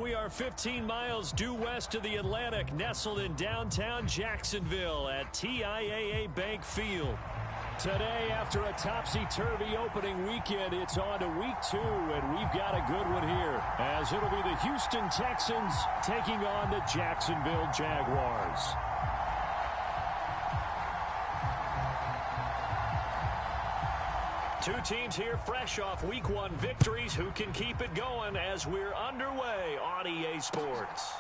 We are 15 miles due west of the Atlantic, nestled in downtown Jacksonville at TIAA Bank Field. Today, after a topsy-turvy opening weekend, it's on to week 2, and we've got a good one here, as it'll be the Houston Texans taking on the Jacksonville Jaguars. Two teams here fresh off Week 1 victories. Who can keep it going as we're underway on EA Sports?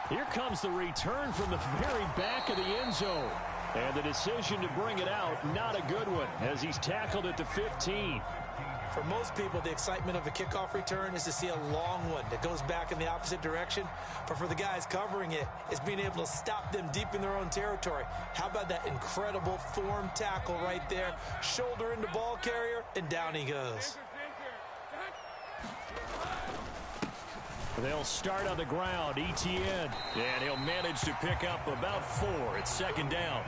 Here comes the return from the very back of the end zone. And the decision to bring it out, not a good one, as he's tackled at the 15. For most people, the excitement of a kickoff return is to see a long one that goes back in the opposite direction. But for the guys covering it, it's being able to stop them deep in their own territory. How about that incredible form tackle right there? Shoulder into ball carrier, and down he goes. They'll start on the ground, Etienne, and he'll manage to pick up about 4 at second down.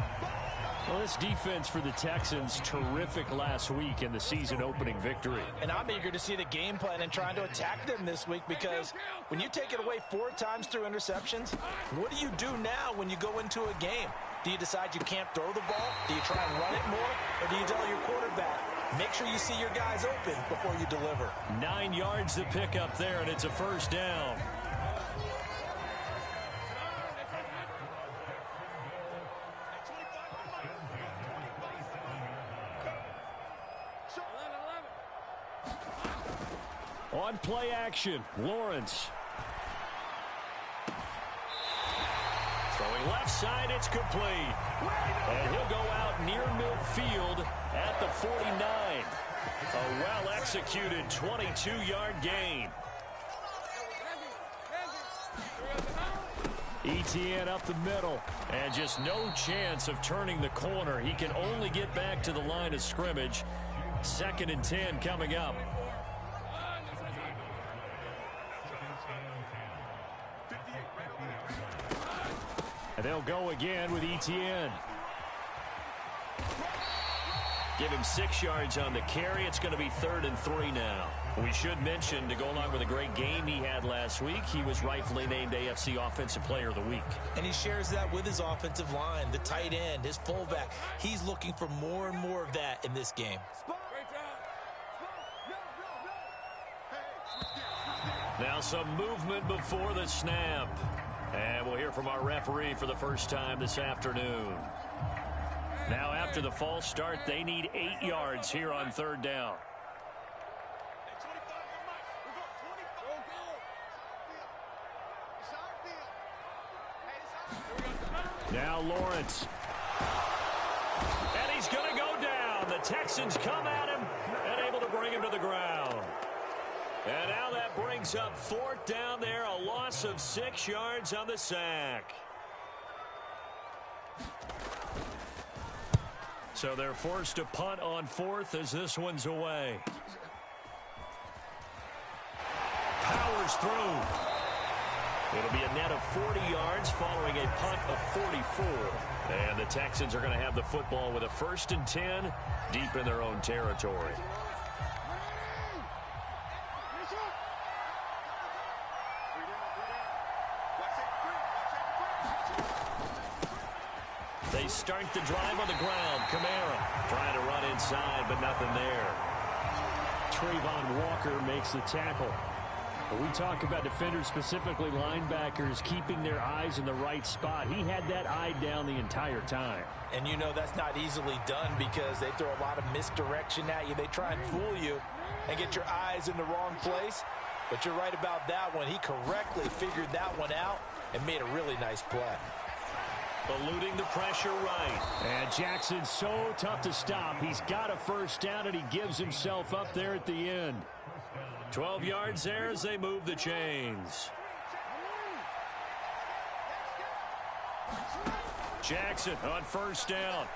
Well, this defense for the Texans, terrific last week in the season-opening victory. And I'm eager to see the game plan and trying to attack them this week, because when you take it away 4 times through interceptions, what do you do now when you go into a game? Do you decide you can't throw the ball? Do you try and run it more? Or do you tell your quarterback, make sure you see your guys open before you deliver? 9 yards to pick up there, and it's a first down. On play action, Lawrence. Throwing left side, it's complete. And he'll go out near midfield at the 49. A well-executed 22-yard gain. Etienne up the middle, and just no chance of turning the corner. He can only get back to the line of scrimmage. 2nd and 10 coming up. And they'll go again with Etienne. Give him 6 yards on the carry. It's going to be 3rd and 3 now. We should mention, to go along with a great game he had last week, he was rightfully named AFC Offensive Player of the Week. And he shares that with his offensive line, the tight end, his fullback. He's looking for more and more of that in this game. Now some movement before the snap. And we'll hear from our referee for the first time this afternoon. Now, after the false start, they need 8 yards here on 3rd down. Now Lawrence. And he's going to go down. The Texans come at him and able to bring him to the ground. And now that brings up 4th down there, a loss of 6 yards on the sack. So they're forced to punt on 4th as this one's away. Powers through. It'll be a net of 40 yards following a punt of 44. And the Texans are going to have the football with a 1st and 10 deep in their own territory. They start the drive on the ground. Kamara trying to run inside, but nothing there. Trayvon Walker makes the tackle. When we talk about defenders, specifically linebackers, keeping their eyes in the right spot, he had that eye down the entire time. And you know that's not easily done, because they throw a lot of misdirection at you. They try and fool you and get your eyes in the wrong place. But you're right about that one. He correctly figured that one out and made a really nice play. Eluding the pressure right. And Jackson's so tough to stop. He's got a first down, and he gives himself up there at the end. 12 yards there as they move the chains. Jackson on first down.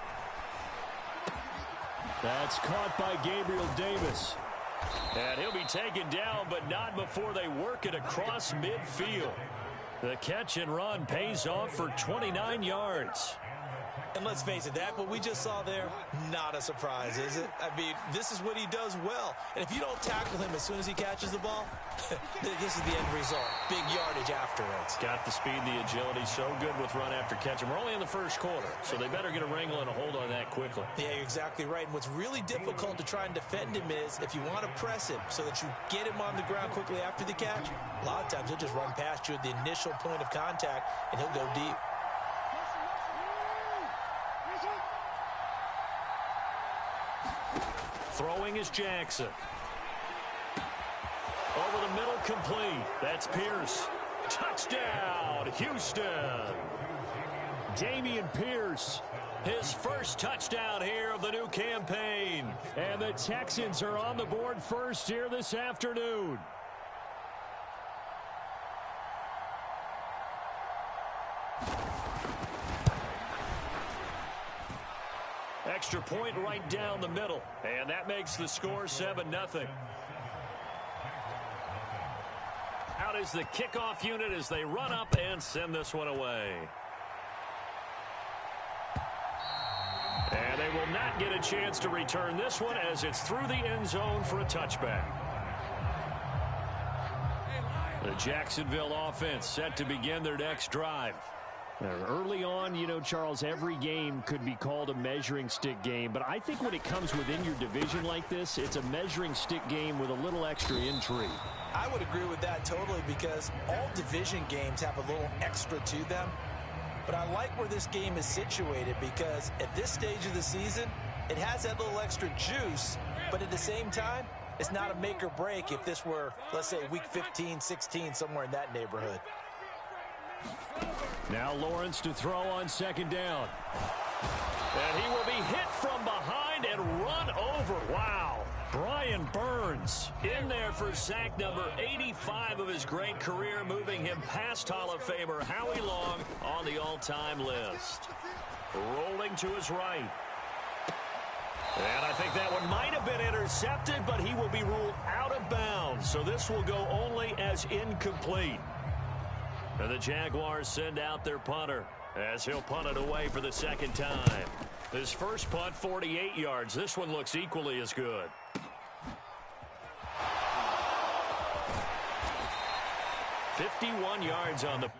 That's caught by Gabriel Davis. And he'll be taken down, but not before they work it across midfield. The catch and run pays off for 29 yards. And let's face it, that what we just saw there, not a surprise, is it? I mean, this is what he does well. And if you don't tackle him as soon as he catches the ball, this is the end result. Big yardage afterwards. Got the speed, the agility, so good with run after catch. And we're only in the first quarter, so they better get a wrangle and a hold on that quickly. Yeah, you're exactly right. And what's really difficult to try and defend him is if you want to press him so that you get him on the ground quickly after the catch, a lot of times he'll just run past you at the initial point of contact, and he'll go deep. Throwing is Jackson. Over the middle, complete. That's Pierce. Touchdown, Houston. Dameon Pierce, his first touchdown here of the new campaign. And the Texans are on the board first here this afternoon. Extra point right down the middle. And that makes the score 7-0. Out is the kickoff unit as they run up and send this one away. And they will not get a chance to return this one as it's through the end zone for a touchback. The Jacksonville offense set to begin their next drive. Early on, you know, Charles, every game could be called a measuring stick game. But I think when it comes within your division like this, it's a measuring stick game with a little extra intrigue. I would agree with that totally because all division games have a little extra to them. But I like where this game is situated because at this stage of the season, it has that little extra juice. But at the same time, it's not a make or break if this were, let's say, week 15, 16, somewhere in that neighborhood. Now Lawrence to throw on second down. And he will be hit from behind and run over. Wow. Brian Burns in there for sack number 85 of his great career, moving him past Hall of Famer Howie Long on the all-time list. Rolling to his right. And I think that one might have been intercepted, but he will be ruled out of bounds. So this will go only as incomplete. And the Jaguars send out their punter as he'll punt it away for the second time. His first punt, 48 yards. This one looks equally as good. $51 yards on the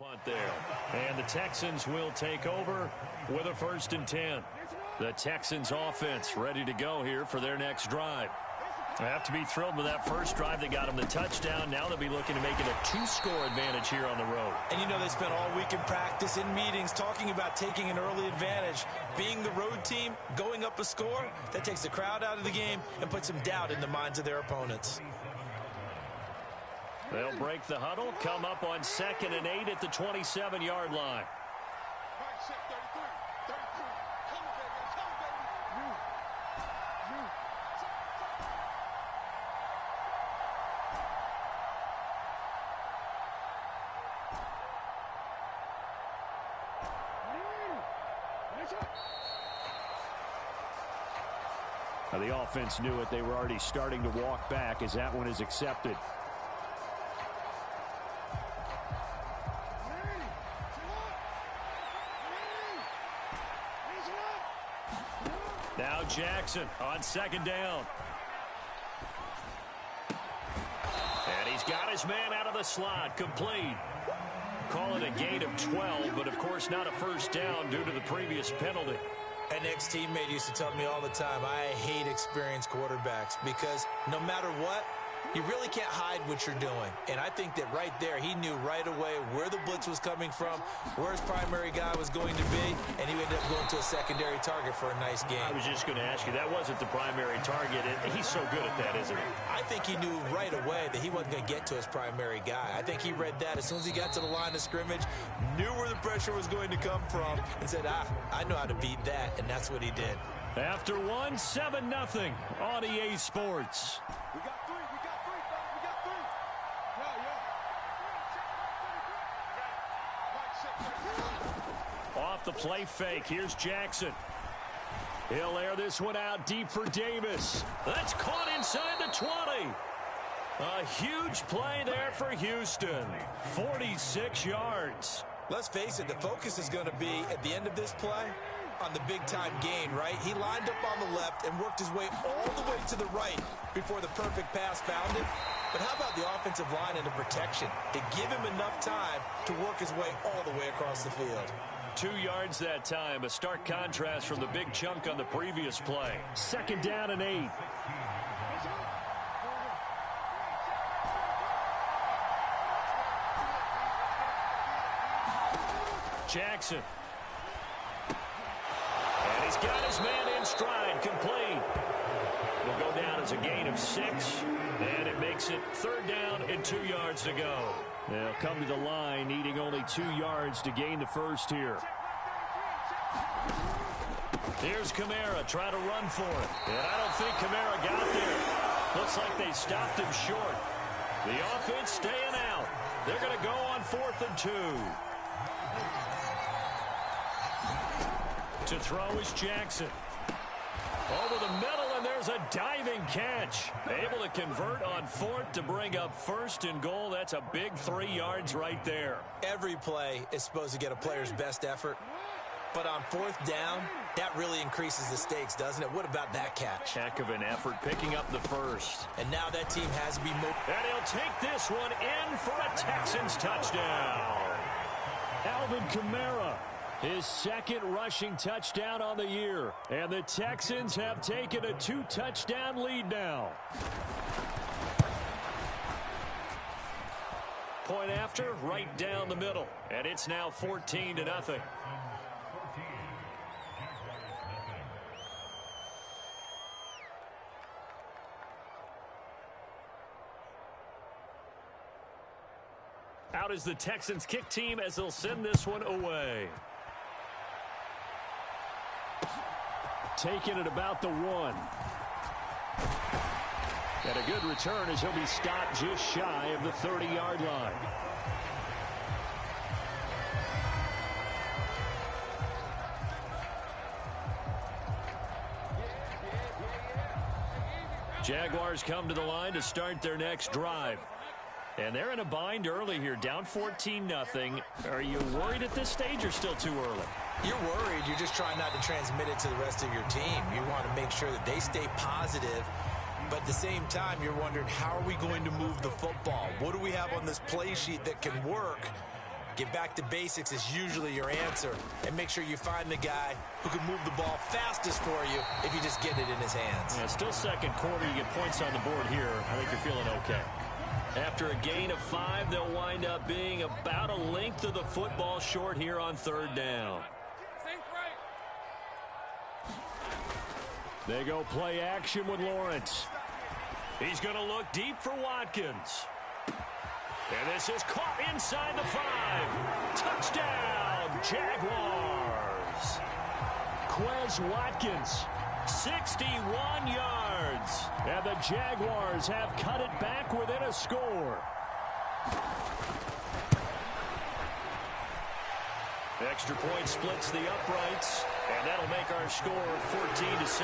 punt there. And the Texans will take over with a 1st and 10. The Texans offense ready to go here for their next drive. They have to be thrilled with that first drive. They got them the touchdown. Now they'll be looking to make it a 2-score advantage here on the road. And you know they spent all week in practice, in meetings, talking about taking an early advantage. Being the road team, going up a score, that takes the crowd out of the game and puts some doubt in the minds of their opponents. They'll break the huddle, come up on 2nd and 8 at the 27-yard line. Now, the offense knew it. They were already starting to walk back as that one is accepted. Now Jackson on second down. And he's got his man out of the slot, complete. Call it a gain of 12, but of course not a first down due to the previous penalty. An ex-teammate used to tell me all the time, I hate experienced quarterbacks because no matter what, you really can't hide what you're doing. And I think that right there, he knew right away where the blitz was coming from, where his primary guy was going to be, and he ended up going to a secondary target for a nice game. I was just going to ask you, that wasn't the primary target. He's so good at that, isn't he? I think he knew right away that he wasn't going to get to his primary guy. I think he read that as soon as he got to the line of scrimmage, knew where the pressure was going to come from, and said, I know how to beat that, and that's what he did. After one, 7-0 on EA Sports. Off the play fake, here's Jackson. He'll air this one out deep for Davis. That's caught inside the 20. A huge play there for Houston. 46 yards. Let's face it, the focus is going to be at the end of this play on the big-time gain, right? He lined up on the left and worked his way all the way to the right before the perfect pass found it. But how about the offensive line and the protection to give him enough time to work his way all the way across the field? 2 yards that time, a stark contrast from the big chunk on the previous play. Second down and 8. Jackson. And he's got his man in stride, complete. Will go down as a gain of 6, and it makes it third down and 2 yards to go. They'll come to the line, needing only 2 yards to gain the first here. Here's Kamara trying to run for it. And I don't think Kamara got there. Looks like they stopped him short. The offense staying out. They're going to go on 4th and 2. To throw is Jackson. Over the middle, and there's a diving catch. Able to convert on 4th to bring up 1st and goal. That's a big 3 yards right there. Every play is supposed to get a player's best effort. But on 4th down, that really increases the stakes, doesn't it? What about that catch? Heck of an effort, picking up the 1st. And now that team has to be moved. And he'll take this one in for a Texans touchdown. Alvin Kamara. His second rushing touchdown on the year. And the Texans have taken a 2-touchdown lead now. Point after, right down the middle. And it's now 14-0. Out is the Texans kick team as they'll send this one away. Taking it about the 1. And a good return as he'll be stopped just shy of the 30-yard line. Jaguars come to the line to start their next drive. And they're in a bind early here, down 14-0. Are you worried at this stage or still too early? You're worried. You're just trying not to transmit it to the rest of your team. You want to make sure that they stay positive. But at the same time, you're wondering, how are we going to move the football? What do we have on this play sheet that can work? Get back to basics is usually your answer. And make sure you find the guy who can move the ball fastest for you if you just get it in his hands. Yeah, still second quarter. You get points on the board here. I think you're feeling okay. After a gain of 5, they'll wind up being about a length of the football short here on 3rd down. They go play action with Lawrence. He's going to look deep for Watkins. And this is caught inside the 5. Touchdown, Jaguars. Quez Watkins, 61 yards. And the Jaguars have cut it back within a score. Extra point splits the uprights, and that'll make our score 14-7.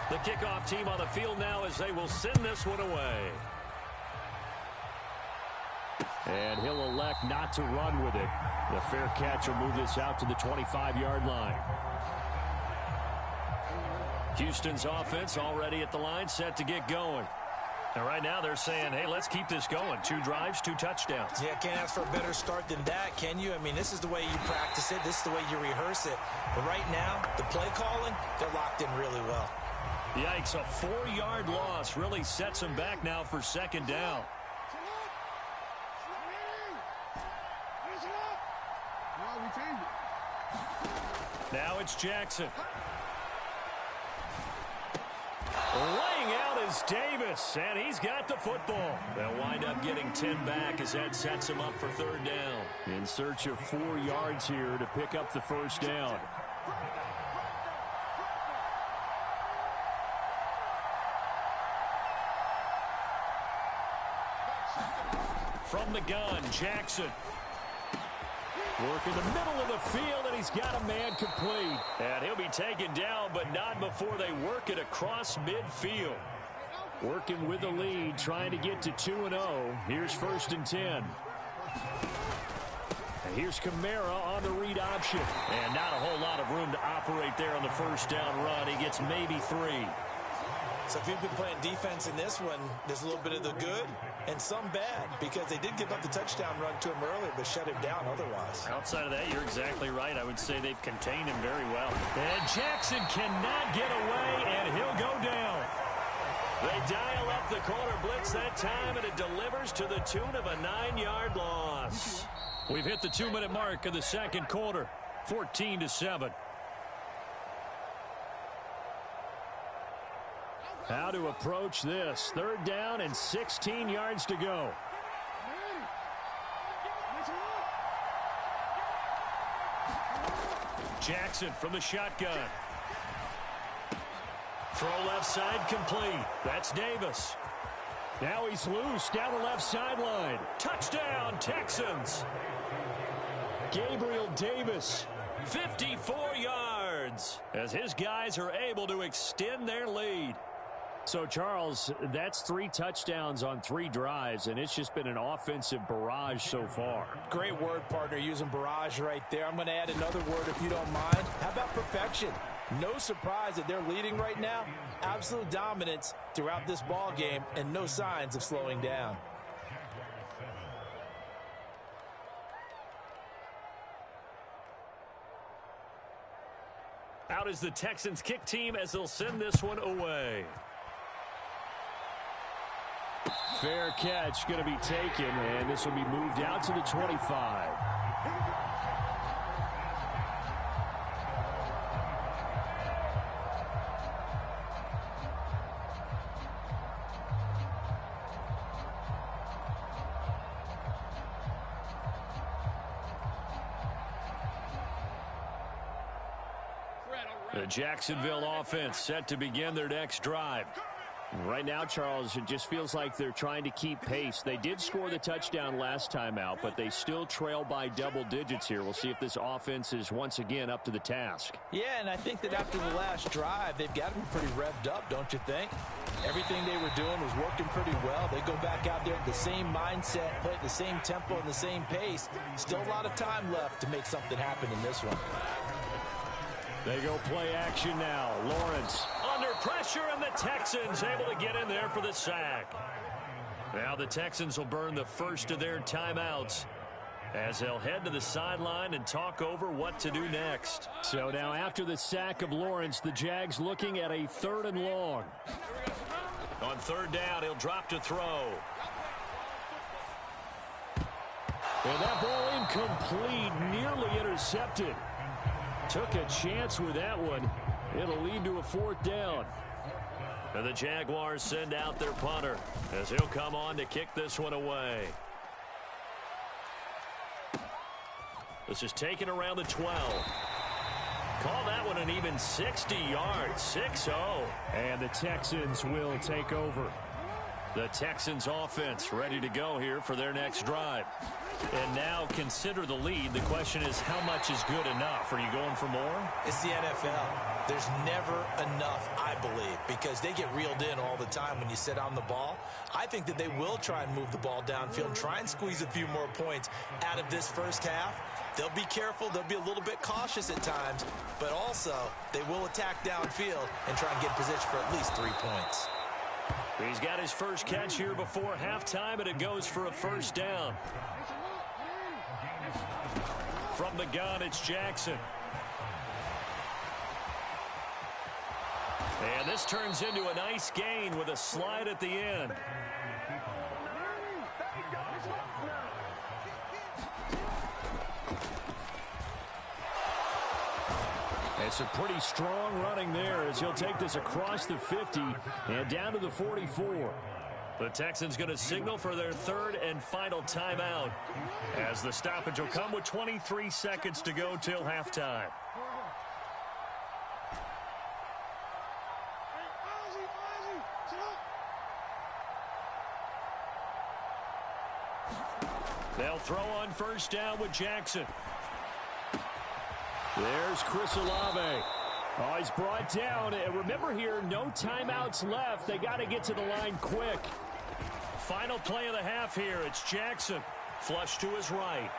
The kickoff team on the field now as they will send this one away. And he'll elect not to run with it. The fair catch will move this out to the 25-yard line. Houston's offense already at the line, set to get going. And right now they're saying, hey, let's keep this going. 2 drives, 2 touchdowns. Yeah, can't ask for a better start than that, can you? I mean, this is the way you practice it. This is the way you rehearse it. But right now, the play calling, they're locked in really well. Yikes, a 4-yard loss really sets them back now for second down. Now it's Jackson. Laying out is Davis, and he's got the football. They'll wind up getting 10 back as that sets him up for third down. In search of 4 yards here to pick up the first down. From the gun, Jackson. Work in the middle of the field, and he's got a man complete. And he'll be taken down, but not before they work it across midfield. Working with the lead, trying to get to 2-0. Here's 1st and 10. And here's Kamara on the read option. And not a whole lot of room to operate there on the first down run. He gets maybe 3. So if you've been playing defense in this one, there's a little bit of the good and some bad, because they did give up the touchdown run to him earlier, but shut him down otherwise. Outside of that, you're exactly right. I would say they've contained him very well. And Jackson cannot get away, and he'll go down. They dial up the corner blitz that time, and it delivers to the tune of a 9-yard loss. We've hit the 2-minute mark of the second quarter, 14-7. How to approach this. 3rd down and 16 yards to go. Jackson from the shotgun. Throw left side complete. That's Davis. Now he's loose down the left sideline. Touchdown, Texans. Gabriel Davis, 54 yards, as his guys are able to extend their lead. So, Charles, that's 3 touchdowns on 3 drives, and it's just been an offensive barrage so far. Great word, partner, using barrage right there. I'm going to add another word if you don't mind. How about perfection? No surprise that they're leading right now. Absolute dominance throughout this ball game, and no signs of slowing down. Out is the Texans kick team as they'll send this one away. Fair catch going to be taken, and this will be moved out to the 25. The Jacksonville offense set to begin their next drive. Right now, Charles, it just feels like they're trying to keep pace. They did score the touchdown last time out, but they still trail by double digits here. We'll see if this offense is once again up to the task. Yeah, and I think that after the last drive, they've got to be pretty revved up, don't you think? Everything they were doing was working pretty well. They go back out there with the same mindset, play at the same tempo and the same pace. Still a lot of time left to make something happen in this one. They go play action now. Lawrence under pressure, and the Texans able to get in there for the sack. Now the Texans will burn the first of their timeouts as they'll head to the sideline and talk over what to do next. So now after the sack of Lawrence, the Jags looking at a 3rd and long. On 3rd down, he'll drop to throw. And that ball incomplete, nearly intercepted. Took a chance with that one. It'll lead to a 4th down. And the Jaguars send out their punter as he'll come on to kick this one away. This is taken around the 12. Call that one an even 60 yards, 6-0. And the Texans will take over. The Texans offense ready to go here for their next drive. And now consider the lead. The question is, how much is good enough? Are you going for more? It's the NFL. There's never enough, I believe, because they get reeled in all the time when you sit on the ball. I think that they will try and move the ball downfield, try and squeeze a few more points out of this first half. They'll be careful. They'll be a little bit cautious at times, but also they will attack downfield and try and get position for at least 3 points. He's got his first catch here before halftime, and it goes for a first down. From the gun, it's Jackson. And this turns into a nice gain with a slide at the end. It's a pretty strong running there as he'll take this across the 50 and down to the 44. The Texans going to signal for their third and final timeout as the stoppage will come with 23 seconds to go till halftime. They'll throw on first down with Jackson. There's Chris Olave. Oh, he's brought down. And remember here, no timeouts left. They got to get to the line quick. Final play of the half here. It's Jackson. Flush to his right.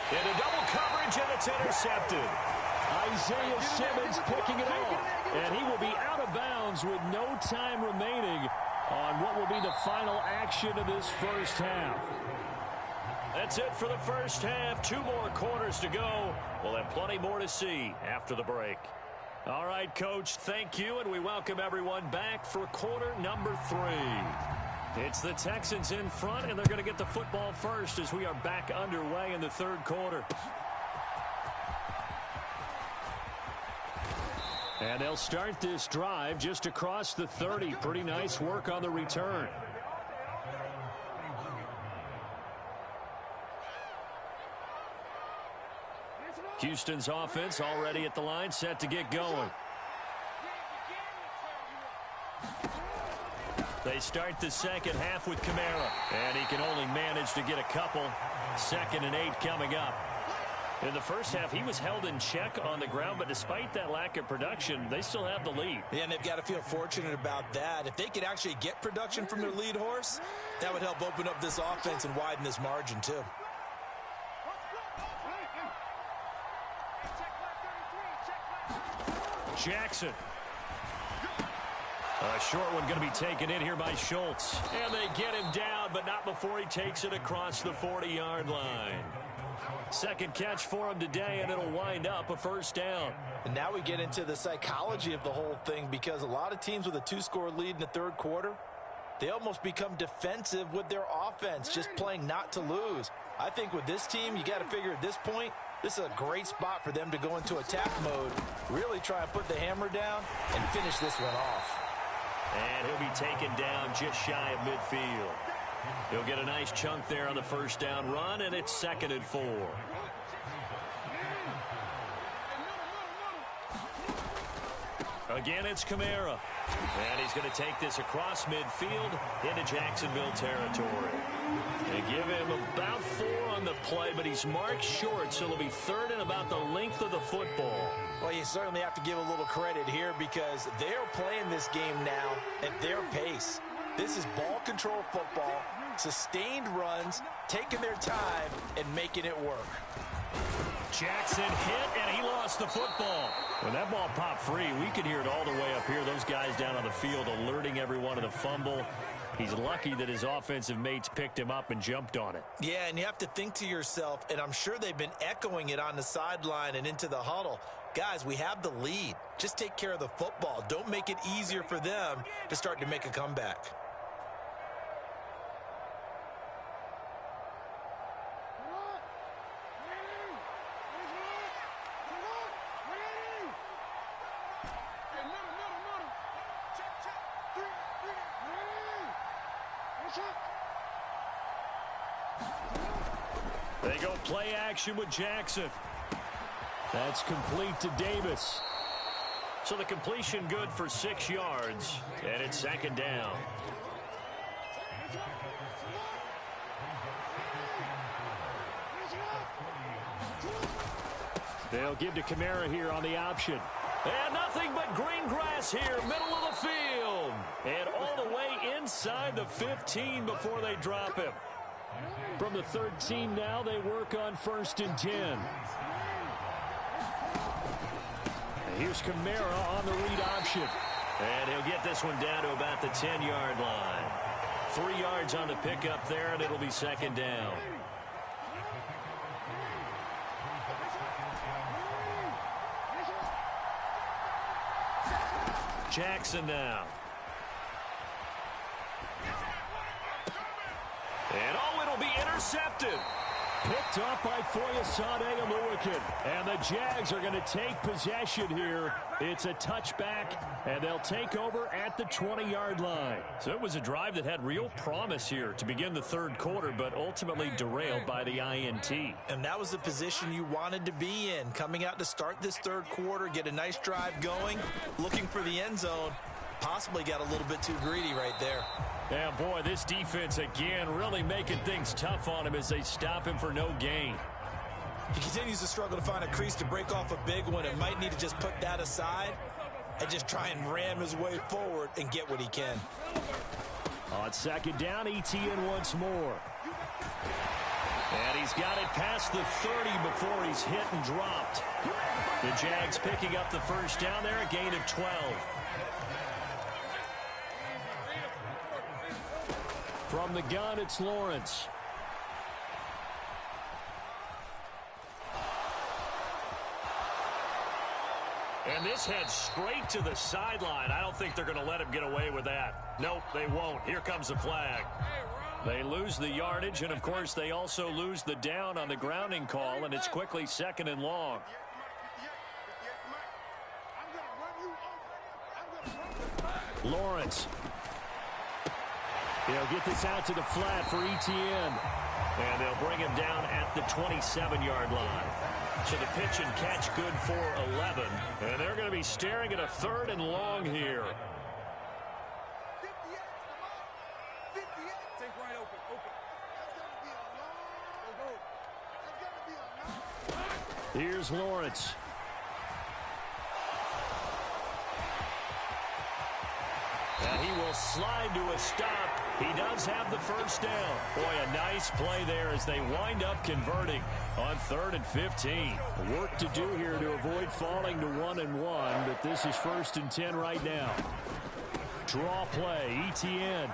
Into double coverage, and it's intercepted. Isaiah Simmons picking it off. And he will be out of bounds with no time remaining on what will be the final action of this first half. That's it for the first half. 2 more quarters to go. We'll have plenty more to see after the break. All right, Coach, thank you, and we welcome everyone back for quarter number 3. It's the Texans in front, and they're going to get the football first as we are back underway in the third quarter. And they'll start this drive just across the 30. Pretty nice work on the return. Houston's offense already at the line, set to get going. They start the second half with Kamara, and he can only manage to get a couple. 2nd and 8 coming up. In the first half, he was held in check on the ground, but despite that lack of production, they still have the lead. Yeah, and they've got to feel fortunate about that. If they could actually get production from their lead horse, that would help open up this offense and widen this margin, too. Jackson. A short one going to be taken in here by Schultz. And they get him down, but not before he takes it across the 40-yard line. Second catch for him today, and it'll wind up a first down. And now we get into the psychology of the whole thing, because a lot of teams with a 2-score lead in the third quarter, they almost become defensive with their offense, just playing not to lose. I think with this team, you got to figure at this point, this is a great spot for them to go into attack mode, really try and put the hammer down and finish this one off. And he'll be taken down just shy of midfield. He'll get a nice chunk there on the first down run, and it's 2nd and 4. Again, it's Kamara. And he's going to take this across midfield into Jacksonville territory. They give him about 4 on the play, but he's marked short, so it'll be 3rd and about the length of the football. Well, you certainly have to give a little credit here, because they're playing this game now at their pace. This is ball control football, sustained runs, taking their time, and making it work. Jackson hit, and he lost the football. When that ball popped free, we could hear it all the way up here. Those guys down on the field alerting everyone of the fumble. He's lucky that his offensive mates picked him up and jumped on it. Yeah, and you have to think to yourself, and I'm sure they've been echoing it on the sideline and into the huddle. Guys, we have the lead. Just take care of the football. Don't make it easier for them to start to make a comeback. They go play action with Jackson. That's complete to Davis. So the completion good for 6 yards, and it's 2nd down. They'll give to Kamara here on the option. And nothing but green grass here, middle of the field. And all the way inside the 15 before they drop him. From the 13 now, they work on 1st and 10. Here's Kamara on the read option. And he'll get this one down to about the 10-yard line. 3 yards on the pickup there, and it'll be 2nd down. Jackson now. And it'll be intercepted. Picked up by Foyesade Oluwakin. And the Jags are going to take possession here. It's a touchback, and they'll take over at the 20-yard line. So it was a drive that had real promise here to begin the 3rd quarter, but ultimately derailed by the INT. And that was the position you wanted to be in. Coming out to start this 3rd quarter, get a nice drive going, looking for the end zone. Possibly got a little bit too greedy right there. Yeah, boy, this defense, again, really making things tough on him as they stop him for no gain. He continues to struggle to find a crease to break off a big one and might need to just put that aside and just try and ram his way forward and get what he can. On 2nd down, Etienne once more. And he's got it past the 30 before he's hit and dropped. The Jags picking up the 1st down there, a gain of 12. From the gun, it's Lawrence. And this heads straight to the sideline. I don't think they're going to let him get away with that. Nope, they won't. Here comes the flag. They lose the yardage, and, of course, they also lose the down on the grounding call, and it's quickly 2nd and long. Lawrence. He'll get this out to the flat for Etienne. And they'll bring him down at the 27-yard line. So the pitch and catch good for 11. And they're going to be staring at a 3rd and long here. Here's Lawrence. And he will slide to a stop. He does have the 1st down. Boy, a nice play there as they wind up converting on 3rd and 15. Work to do here to avoid falling to 1-1, but this is 1st and 10 right now. Draw play, Etienne.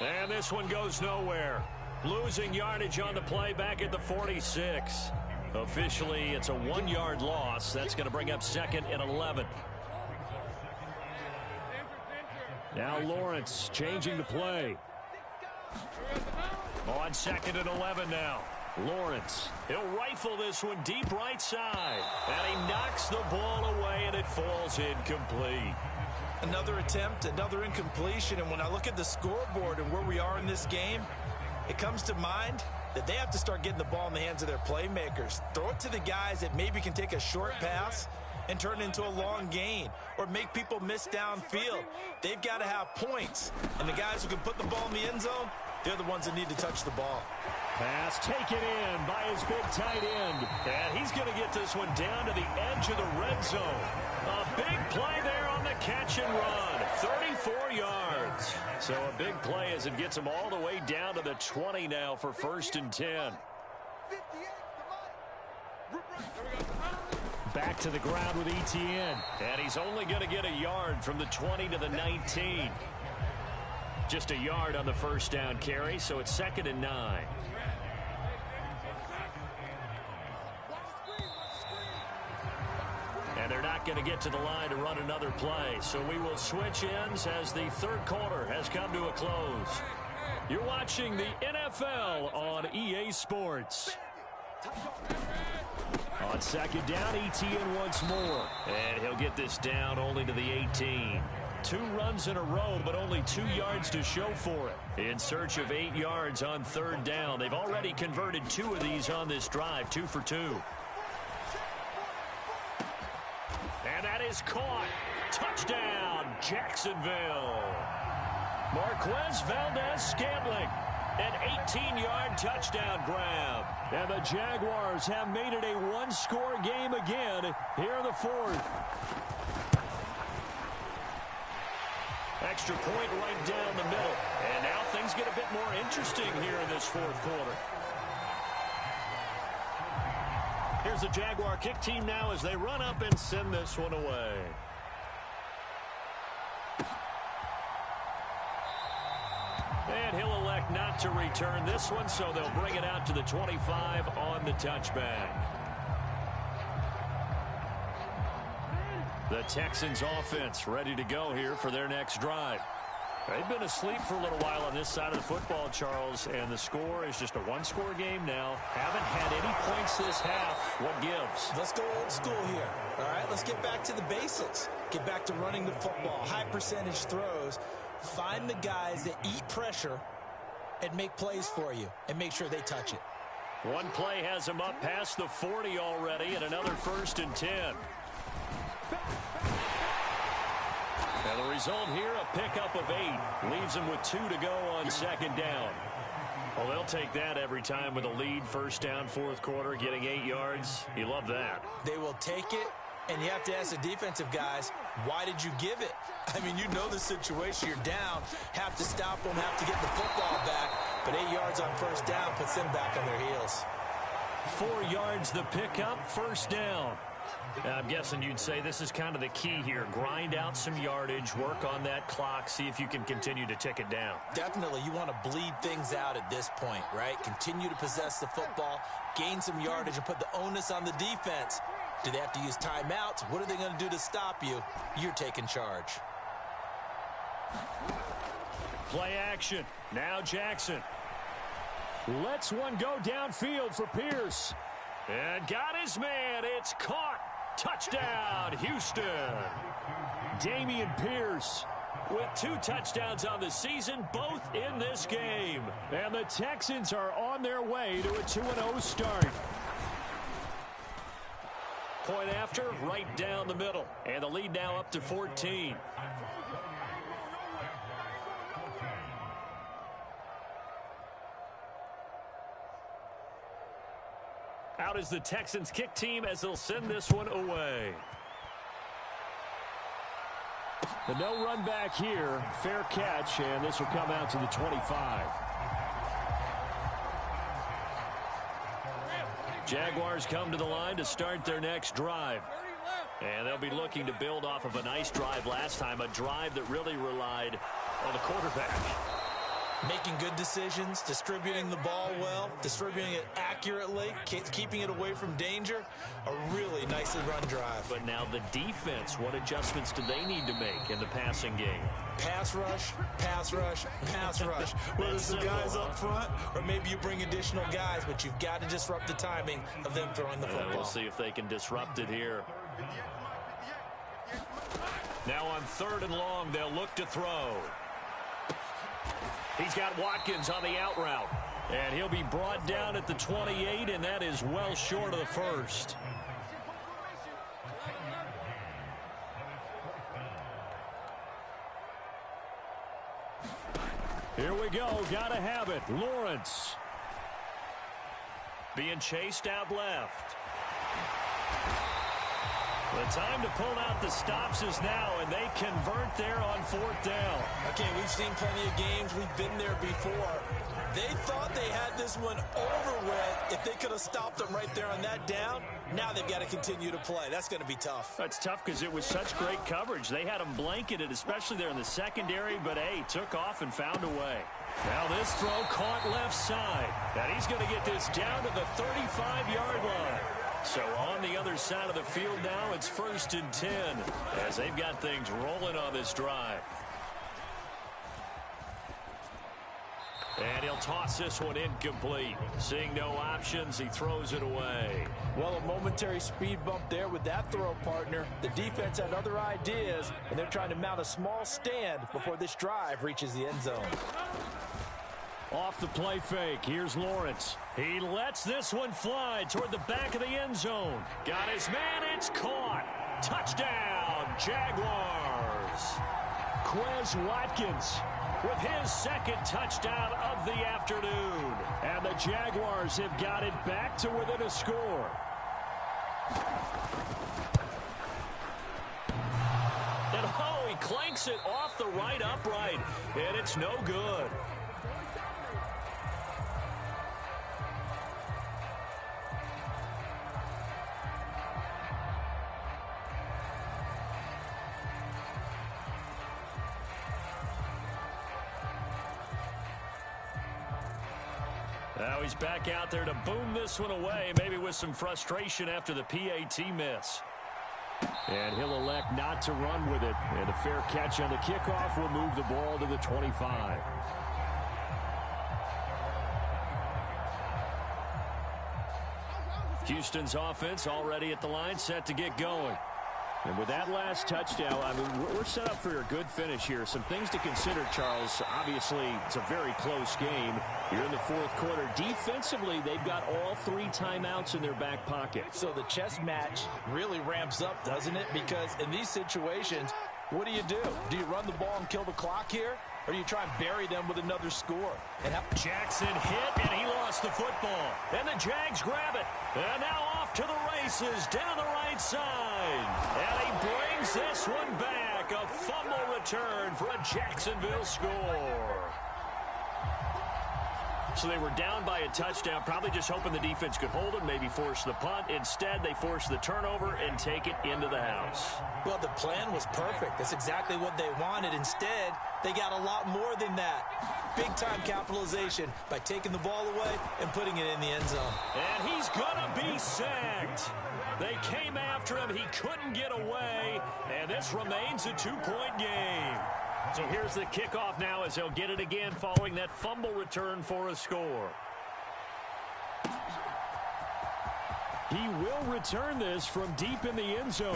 And this one goes nowhere. Losing yardage on the play back at the 46. Officially, it's a 1-yard loss. That's going to bring up 2nd and 11. Now Lawrence changing the play. On 2nd and 11 now. Lawrence. He'll rifle this one deep right side. And he knocks the ball away, and it falls incomplete. Another attempt, another incompletion. And when I look at the scoreboard and where we are in this game, it comes to mind that they have to start getting the ball in the hands of their playmakers. Throw it to the guys that maybe can take a short pass and turn it into a long gain or make people miss downfield. They've got to have points. And the guys who can put the ball in the end zone, they're the ones that need to touch the ball. Pass taken in by his big tight end. And he's going to get this one down to the edge of the red zone. A big play there on the catch and run. 34 yards. So a big play as it gets him all the way down to the 20 now for 1st and 10. Back to the ground with Etienne. And he's only going to get a yard from the 20 to the 19. Just a yard on the 1st down carry, so it's 2nd and 9. And they're not going to get to the line to run another play. So we will switch ends as the 3rd quarter has come to a close. You're watching the NFL on EA Sports. On 2nd down, Etienne once more. And he'll get this down only to the 18. 2 runs in a row, but only 2 yards to show for it. In search of 8 yards on 3rd down. They've already converted 2 of these on this drive, 2 for 2. And that is caught. Touchdown, Jacksonville. Marquez Valdez-Scantling, an 18-yard touchdown grab. And the Jaguars have made it a one-score game again here in the fourth. Extra point right down the middle. And now things get a bit more interesting here in this fourth quarter. Here's the Jaguar kick team now as they run up and send this one away. And he'll elect not to return this one, so they'll bring it out to the 25 on the touchback. The Texans offense ready to go here for their next drive. They've been asleep for a little while on this side of the football, Charles, and the score is just a one-score game now. Haven't had any points this half. What gives? Let's go old school here. All right, let's get back to the basics. Get back to running the football, high percentage throws. Find the guys that eat pressure and make plays for you and make sure they touch it. One play has him up past the 40 already, and another 1st and 10. And the result here, a pickup of 8. Leaves them with 2 to go on 2nd down. Well, they'll take that every time with a lead. 1st down, 4th quarter, getting 8 yards. You love that. They will take it, and you have to ask the defensive guys, why did you give it? I mean, you know the situation. You're down, have to stop them, have to get the football back. But 8 yards on 1st down puts them back on their heels. 4 yards the pickup, 1st down. I'm guessing you'd say this is kind of the key here. Grind out some yardage, work on that clock, see if you can continue to tick it down. Definitely. You want to bleed things out at this point, right? Continue to possess the football, gain some yardage, and put the onus on the defense. Do they have to use timeouts? What are they going to do to stop you? You're taking charge. Play action. Now Jackson. Lets one go downfield for Pierce. And got his man. It's caught. Touchdown, Houston. Damian Pierce with 2 touchdowns on the season, both in this game. And the Texans are on their way to a 2-0 start. Point after, right down the middle. And the lead now up to 14. Out is the Texans kick team as they'll send this one away. The no run back here. Fair catch, and this will come out to the 25. Jaguars come to the line to start their next drive. And they'll be looking to build off of a nice drive last time, a drive that really relied on the quarterback. Making good decisions, distributing the ball well, distributing it accurately, keeping it away from danger. A really nicely run drive. But now the defense, what adjustments do they need to make in the passing game? Pass rush, pass rush, pass rush. Whether it's the guys up front or maybe you bring additional guys, but you've got to disrupt the timing of them throwing the football. We'll see if they can disrupt it here. Now on 3rd and long, they'll look to throw. He's got Watkins on the out route. And he'll be brought down at the 28, and that is well short of the 1st. Here we go. Gotta have it. Lawrence. Being chased out left. The time to pull out the stops is now, and they convert there on 4th down. Okay, we've seen plenty of games. We've been there before. They thought they had this one over with. If they could have stopped them right there on that down, now they've got to continue to play. That's going to be tough. That's tough because it was such great coverage. They had them blanketed, especially there in the secondary, but, hey, took off and found a way. Now this throw caught left side. And he's going to get this down to the 35-yard line. So on the other side of the field now, it's 1st and 10 as they've got things rolling on this drive. And he'll toss this one incomplete. Seeing no options, he throws it away. Well, a momentary speed bump there with that throw, partner. The defense had other ideas, and they're trying to mount a small stand before this drive reaches the end zone. Off the play fake, here's Lawrence. He lets this one fly toward the back of the end zone. Got his man, it's caught. Touchdown, Jaguars. Quez Watkins with his second touchdown of the afternoon. And the Jaguars have got it back to within a score. And oh, he clanks it off the right upright, and it's no good. Now he's back out there to boom this one away, maybe with some frustration after the PAT miss. And he'll elect not to run with it. And a fair catch on the kickoff will move the ball to the 25. Houston's offense already at the line, set to get going. And with that last touchdown, I mean, we're set up for a good finish here. Some things to consider, Charles. Obviously, it's a very close game. You're in the fourth quarter. Defensively, they've got all 3 timeouts in their back pocket. So the chess match really ramps up, doesn't it? Because in these situations, what do? Do you run the ball and kill the clock here? Or do you try and bury them with another score? And Jackson hit, and he lost the football. And the Jags grab it. And now off to the races down the right side. And he brings this one back. A fumble return for a Jacksonville score. So they were down by a touchdown, probably just hoping the defense could hold it, maybe force the punt. Instead, they force the turnover and take it into the house. Well, the plan was perfect. That's exactly what they wanted. Instead, they got a lot more than that. Big-time capitalization by taking the ball away and putting it in the end zone. And he's going to be sacked. They came after him. He couldn't get away. And this remains a 2-point game. So here's the kickoff now as they'll get it again following that fumble return for a score. He will return this from deep in the end zone.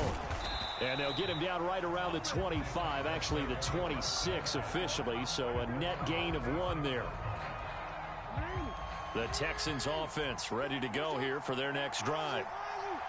And they'll get him down right around the 25, actually the 26 officially, so a net gain of 1 there. The Texans offense ready to go here for their next drive.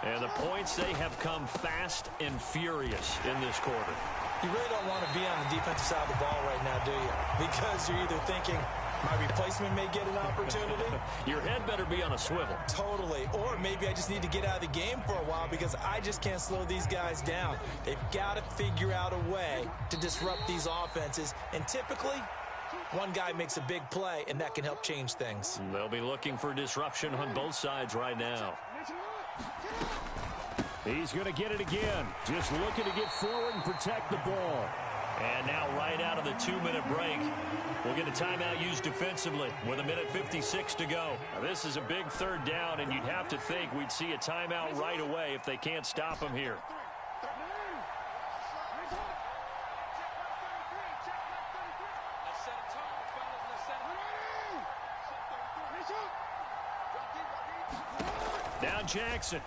And the points, they have come fast and furious in this quarter. You really don't want to be on the defensive side of the ball right now, do you? Because you're either thinking, my replacement may get an opportunity. Your head better be on a swivel. Totally. Or maybe I just need to get out of the game for a while because I just can't slow these guys down. They've got to figure out a way to disrupt these offenses. And typically, one guy makes a big play, and that can help change things. They'll be looking for disruption on both sides right now. He's going to get it again. Just looking to get forward and protect the ball. And now right out of the 2-minute break, we'll get a timeout used defensively with 1:56 to go. Now, this is a big third down, and you'd have to think we'd see a timeout right away if they can't stop him here. Now Jackson.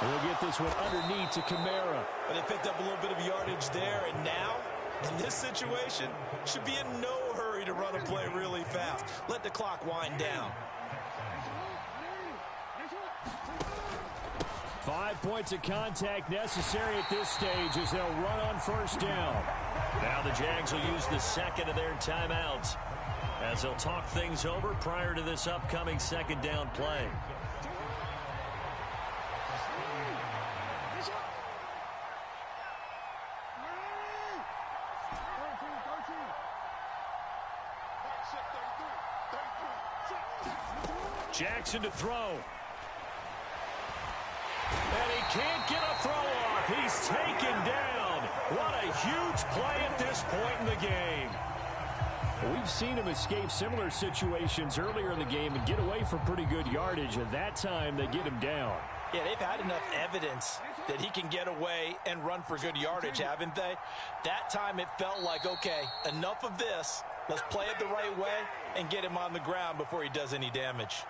We'll get this one underneath to Kamara. But they picked up a little bit of yardage there, and now, in this situation, should be in no hurry to run a play really fast. Let the clock wind down. 5 points of contact necessary at this stage as they'll run on first down. Now the Jags will use the second of their timeouts as they'll talk things over prior to this upcoming second down play. Jackson to throw. And he can't get a throw off. He's taken down. What a huge play at this point in the game. We've seen him escape similar situations earlier in the game and get away for pretty good yardage. At that time, they get him down. Yeah, they've had enough evidence that he can get away and run for good yardage, haven't they? That time it felt like, okay, enough of this. Let's play it the right way and get him on the ground before he does any damage.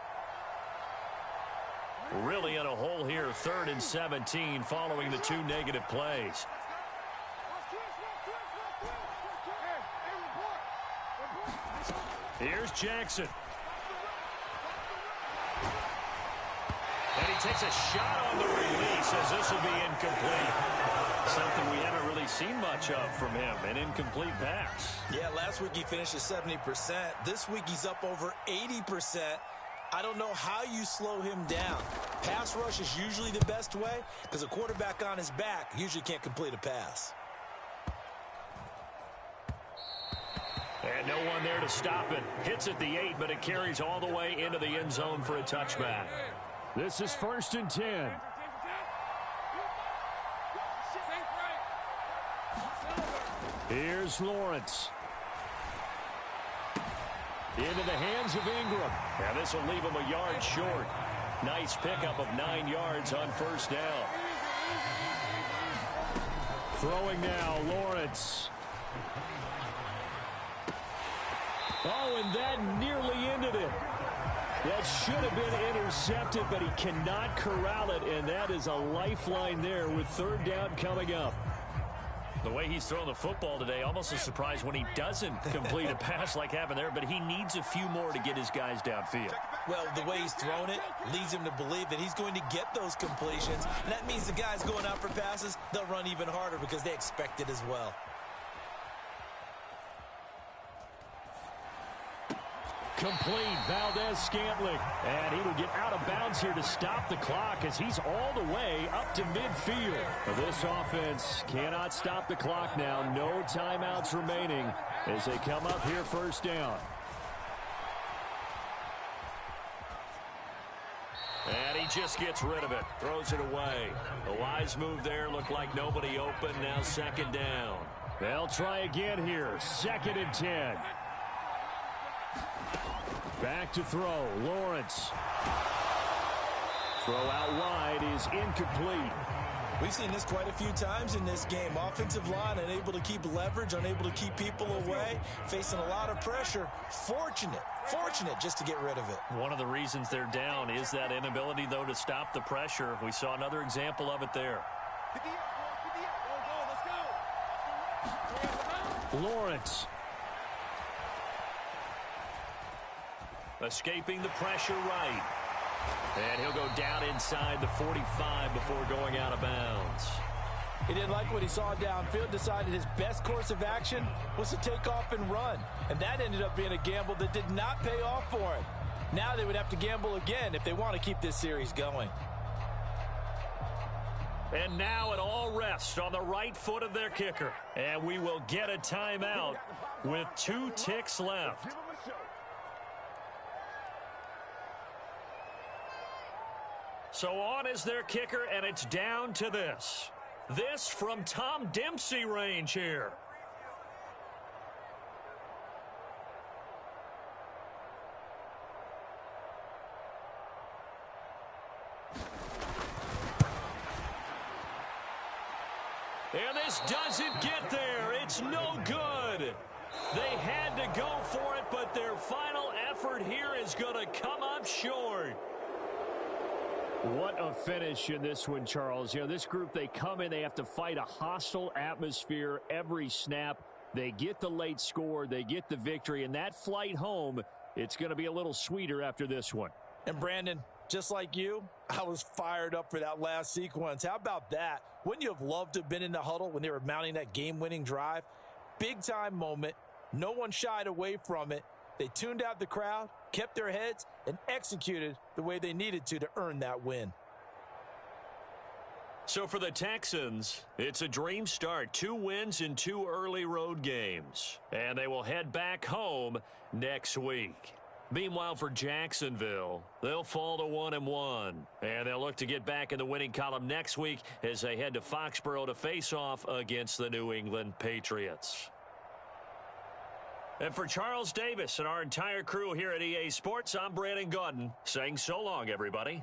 Really in a hole here, 3rd and 17 following the 2 negative plays. Here's Jackson. And he takes a shot on the release as this will be incomplete. Something we haven't really seen much of from him, an incomplete pass. Yeah, last week he finished at 70%. This week he's up over 80%. I don't know how you slow him down. Pass rush is usually the best way because a quarterback on his back usually can't complete a pass. And no one there to stop it. Hits at the 8, but it carries all the way into the end zone for a touchback. This is 1st and 10. Here's Lawrence. Into the hands of Ingram. And this will leave him a yard short. Nice pickup of 9 yards on 1st down. Throwing now, Lawrence. Oh, and that nearly ended it. That should have been intercepted, but he cannot corral it, and that is a lifeline there with 3rd down coming up. The way he's throwing the football today, almost a surprise when he doesn't complete a pass like happened there, but he needs a few more to get his guys downfield. Well, the way he's thrown it leads him to believe that he's going to get those completions, and that means the guys going out for passes, they'll run even harder because they expect it as well. Complete, Valdez-Scantling. And he will get out of bounds here to stop the clock as he's all the way up to midfield. This offense cannot stop the clock now. No timeouts remaining as they come up here 1st down. And he just gets rid of it. Throws it away. A wise move there. Looked like nobody open. Now 2nd down. They'll try again here. 2nd and 10. Back to throw. Lawrence. Throw out wide is incomplete. We've seen this quite a few times in this game. Offensive line unable to keep leverage, unable to keep people away, facing a lot of pressure. Fortunate just to get rid of it. One of the reasons they're down is that inability, though, to stop the pressure. We saw another example of it there. Lawrence. Escaping the pressure right. And he'll go down inside the 45 before going out of bounds. He didn't like what he saw downfield, decided his best course of action was to take off and run. And that ended up being a gamble that did not pay off for him. Now they would have to gamble again if they want to keep this series going. And now it all rests on the right foot of their kicker. And we will get a timeout with 2 ticks left. So on is their kicker, and it's down to this. This from Tom Dempsey range here. And this doesn't get there. It's no good. They had to go for it, but their final effort here is going to come up short. What a finish in this one, Charles. You know, this group, they come in, they have to fight a hostile atmosphere every snap. They get the late score, they get the victory, and that flight home, it's going to be a little sweeter after this one. And Brandon, just like you, I was fired up for that last sequence. How about that? Wouldn't you have loved to have been in the huddle when they were mounting that game-winning drive? Big-time moment. No one shied away from it. They tuned out the crowd, kept their heads, and executed the way they needed to earn that win. So for the Texans, it's a dream start. 2 wins in 2 early road games. And they will head back home next week. Meanwhile, for Jacksonville, they'll fall to 1-1. And they'll look to get back in the winning column next week as they head to Foxborough to face off against the New England Patriots. And for Charles Davis and our entire crew here at EA Sports, I'm Brandon Gaudin saying so long, everybody.